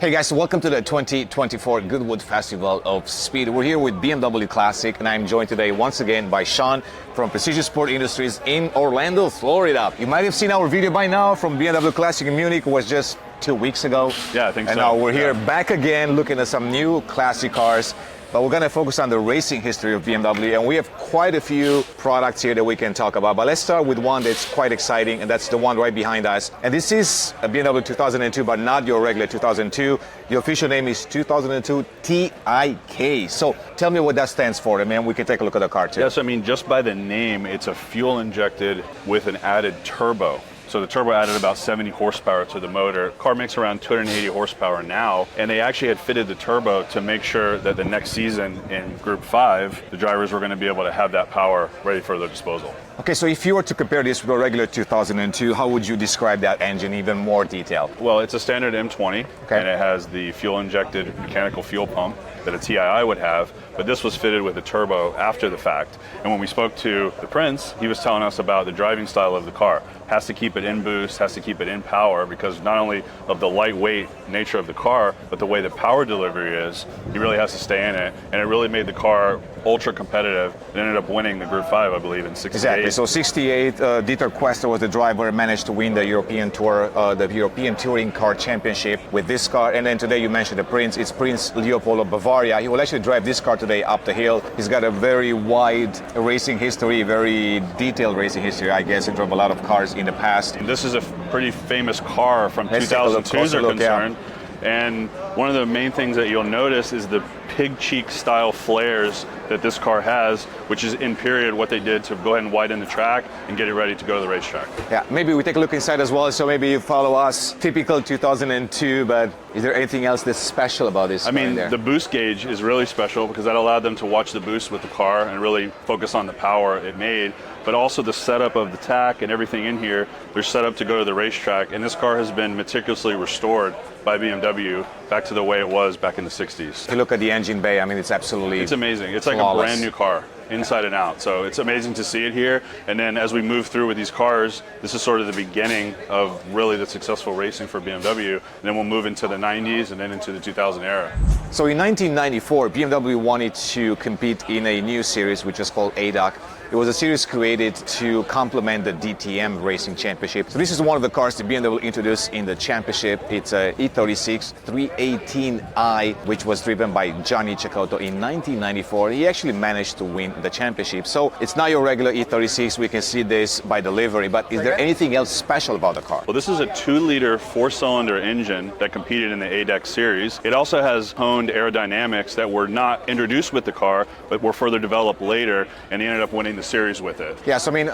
Hey guys, welcome to the 2024 Goodwood Festival of Speed. We're here with BMW Classic, and I'm joined today once again by Sean from Precision Sport Industries in Orlando, Florida. You might have seen our video by now from BMW Classic in Munich. It was just 2 weeks ago. Yeah, I think so. And now we're here back again looking at some new classic cars. But we're going to focus on the racing history of BMW, and we have quite a few products here that we can talk about. But let's start with one that's quite exciting, and that's the one right behind us. And this is a BMW 2002, but not your regular 2002. The official name is 2002 TIK. So tell me what that stands for, and then we can take a look at the car too. Yes, I mean, just by the name, it's a fuel injected with an added turbo. So the turbo added about 70 horsepower to the motor. Car makes around 280 horsepower now, and they actually had fitted the turbo to make sure that the next season in Group 5, the drivers were going to be able to have that power ready for their disposal. Okay, so if you were to compare this with a regular 2002, how would you describe that engine in even more detail? Well, it's a standard M20, and it has the fuel-injected mechanical fuel pump that a TII would have, but this was fitted with a turbo after the fact. And when we spoke to the Prince, he was telling us about the driving style of the car. Has to keep it in boost, has to keep it in power, because not only of the lightweight nature of the car, but the way the power delivery is, he really has to stay in it. And it really made the car ultra competitive. It ended up winning the Group 5, I believe, in 68. Exactly. So 68, Dieter Quester was the driver and managed to win the European Tour, the European Touring Car Championship with this car. And then today you mentioned the Prince. It's Prince Leopold of Bavaria. He will actually drive this car today up the hill. He's got a very wide racing history, very detailed racing history, I guess. He drove a lot of cars in the past. This is a pretty famous car from 2002 as are concerned. And one of the main things that you'll notice is the pig cheek style flares that this car has, which is in period what they did to go ahead and widen the track and get it ready to go to the racetrack. Yeah, maybe we take a look inside as well, so maybe you follow us. Typical 2002, but is there anything else that's special about this car? I mean, the boost gauge is really special because that allowed them to watch the boost with the car and really focus on the power it made. But also the setup of the tack and everything in here, they're set up to go to the racetrack. And this car has been meticulously restored by BMW back to the way it was back in the 60s. If you look at the engine bay, I mean, it's absolutely It's amazing. It's like flawless. a brand new car, inside and out. So it's amazing to see it here. And then as we move through with these cars, this is sort of the beginning of really the successful racing for BMW. And then we'll move into the 90s and then into the 2000 era. So in 1994, BMW wanted to compete in a new series, which was called ADOC. It was a series created to complement the DTM Racing Championship. So this is one of the cars that BMW introduced in the championship. It's a E36 318i, which was driven by Gianni Cecotto in 1994. He actually managed to win the championship. So it's not your regular E36. We can see this by the livery, but is there anything else special about the car? Well, this is a 2-liter 4-cylinder engine that competed in the ADEC series. It also has honed aerodynamics that were not introduced with the car, but were further developed later, and he ended up winning the series with it. Yeah, so I mean,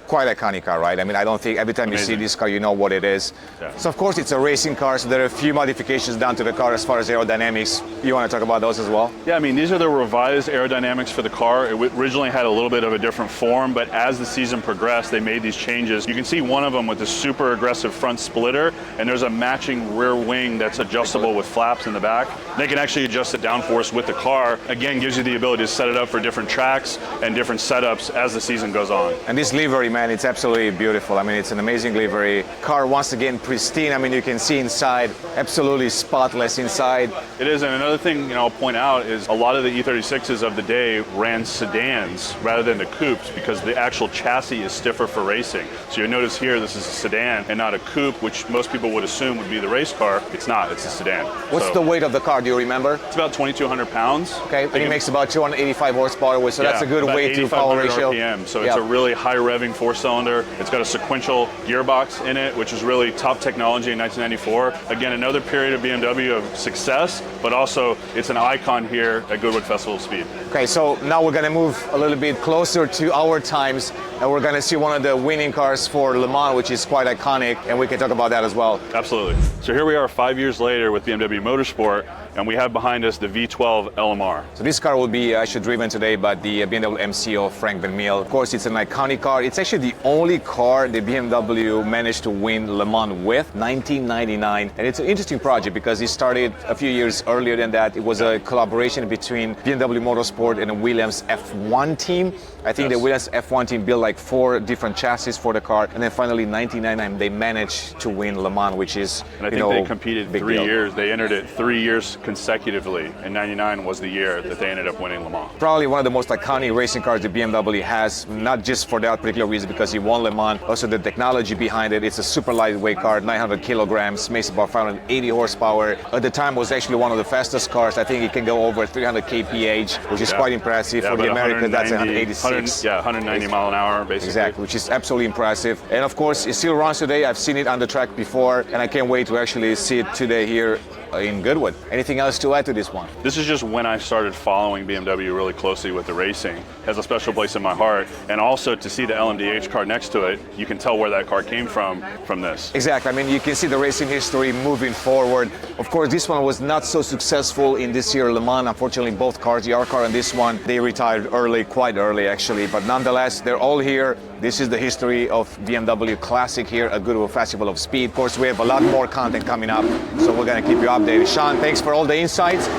quite iconic car, right? I mean, I don't think every time you see this car, you know what it is. Yeah. So of course it's a racing car, so there are a few modifications done to the car as far as aerodynamics. You want to talk about those as well? Yeah, I mean, these are the revised aerodynamics for the car. It originally had a little bit of a different form, but as the season progressed, they made these changes. You can see one of them with the super aggressive front splitter, and there's a matching rear wing that's adjustable with flaps in the back. They can actually adjust the downforce with the car. Again, gives you the ability to set it up for different tracks and different setups as the season goes on. And this livery, man, it's absolutely beautiful. I mean, it's an amazing livery. Car, once again, pristine. I mean, you can see inside, absolutely spotless inside. It is, and another thing I'll point out is a lot of the E36s of the day ran sedans rather than the coupes because the actual chassis is stiffer for racing. So you'll notice here this is a sedan and not a coupe, which most people would assume would be the race car. It's not, it's a sedan. What's the weight of the car, do you remember? It's about 2,200 pounds. Okay, and it makes about 285 horsepower, so that's a good weight to power ratio. RPM, so it's a really high revving 4-cylinder. It's got a sequential gearbox in it, which is really top technology in 1994. Again, another period of BMW of success, but also it's an icon here at Goodwood Festival of Speed. Okay, so now we're going to move a little bit closer to our times, and we're going to see one of the winning cars for Le Mans, which is quite iconic, and we can talk about that as well. Absolutely. So here we are 5 years later with BMW Motorsport, And we have behind us the V12 LMR. So this car will be actually driven today by the BMW MCO Frank Van Miel. Of course, it's an iconic car. It's actually the only car the BMW managed to win Le Mans with, 1999. And it's an interesting project because it started a few years earlier than that. It was a collaboration between BMW Motorsport and the Williams F1 team. I think the Williams F1 team built like 4 different chassis for the car, and then finally in 1999 they managed to win Le Mans, which is, and I think they competed 3 years. They entered it 3 years consecutively, and 99 was the year that they ended up winning Le Mans. Probably one of the most iconic racing cars the BMW has, not just for that particular reason because he won Le Mans, also the technology behind it. It's a super lightweight car, 900 kilograms, makes about 580 horsepower. At the time was actually one of the fastest cars. I think it can go over 300 kph, which is quite impressive. For the Americans, that's 186. 190 mile an hour, basically. Exactly, which is absolutely impressive. And of course, it still runs today. I've seen it on the track before, and I can't wait to actually see it today here in Goodwood. Anything else to add to this one? This is just when I started following BMW really closely with the racing. It has a special place in my heart. And also to see the LMDH car next to it, you can tell where that car came from this. Exactly. I mean, you can see the racing history moving forward. Of course, this one was not so successful in this year Le Mans. Unfortunately, both cars, the R car and this one, they retired early, quite early actually. But nonetheless, they're all here. This is the history of BMW Classic here at Goodwood Festival of Speed. Of course, we have a lot more content coming up, so we're going to keep you updated. Sean, thanks for all the insights.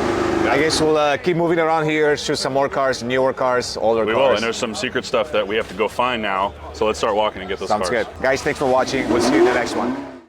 I guess we'll keep moving around here, show some more cars, newer cars, older cars. We will, and there's some secret stuff that we have to go find now, so let's start walking and get those cars. Sounds good. Guys, thanks for watching. We'll see you in the next one.